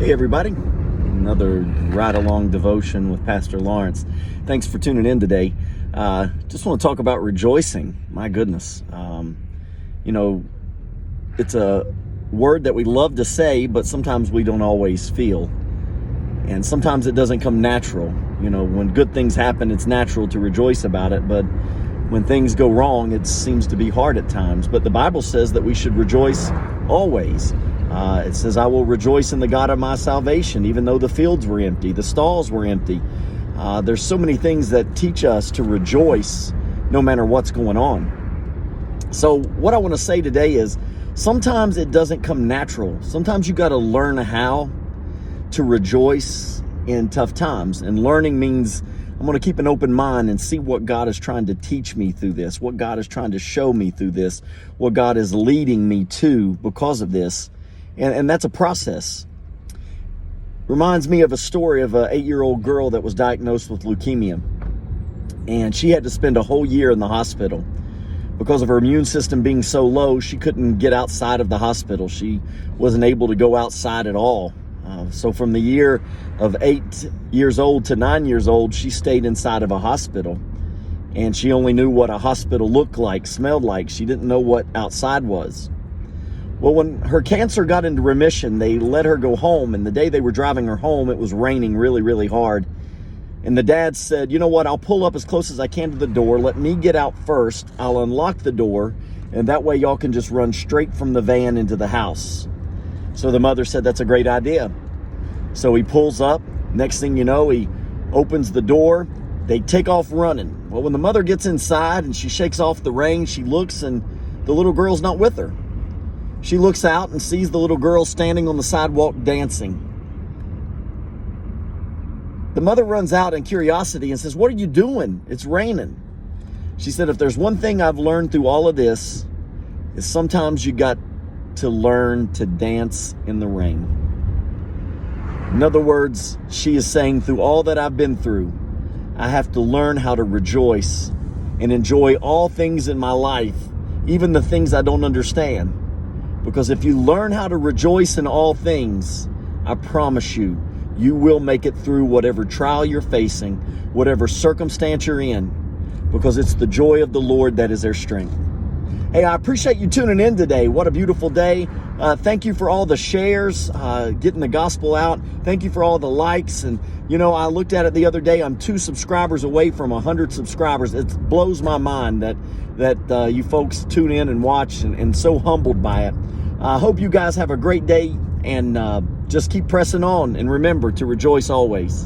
Hey everybody, another ride-along devotion with Pastor Lawrence. Thanks for tuning in today. Just want to talk about rejoicing. My goodness. It's a word that we love to say, but sometimes we don't always feel. And sometimes it doesn't come natural. When good things happen, it's natural to rejoice about it, but when things go wrong, it seems to be hard at times. But the Bible says that we should rejoice always. It says, I will rejoice in the God of my salvation, even though the fields were empty, the stalls were empty. There's so many things that teach us to rejoice no matter what's going on. So what I want to say today is sometimes it doesn't come natural. Sometimes you got to learn how to rejoice in tough times. And learning means I'm going to keep an open mind and see what God is trying to teach me through this, what God is trying to show me through this, what God is leading me to because of this. And that's a process. Reminds me of a story of an 8-year-old girl that was diagnosed with leukemia. And she had to spend a whole year in the hospital. Because of her immune system being so low, she couldn't get outside of the hospital. She wasn't able to go outside at all. So from the year of 8 years old to 9 years old, she stayed inside of a hospital. And she only knew what a hospital looked like, smelled like. She didn't know what outside was. Well, when her cancer got into remission, they let her go home. And the day they were driving her home, it was raining really, really hard. And the dad said, you know what, I'll pull up as close as I can to the door. Let me get out first. I'll unlock the door. And that way y'all can just run straight from the van into the house. So the mother said, that's a great idea. So he pulls up. Next thing you know, he opens the door. They take off running. Well, when the mother gets inside and she shakes off the rain, she looks and the little girl's not with her. She looks out and sees the little girl standing on the sidewalk dancing. The mother runs out in curiosity and says, what are you doing? It's raining. She said, if there's one thing I've learned through all of this, is sometimes you got to learn to dance in the rain. In other words, she is saying, through all that I've been through, I have to learn how to rejoice and enjoy all things in my life, even the things I don't understand. Because if you learn how to rejoice in all things, I promise you, you will make it through whatever trial you're facing, whatever circumstance you're in, because it's the joy of the Lord that is their strength. Hey, I appreciate you tuning in today. What a beautiful day. Thank you for all the shares, getting the gospel out. Thank you for all the likes. And, I looked at it the other day. I'm 2 subscribers away from 100 subscribers. It blows my mind that you folks tune in and watch, and so humbled by it. I hope you guys have a great day, and just keep pressing on, and remember to rejoice always.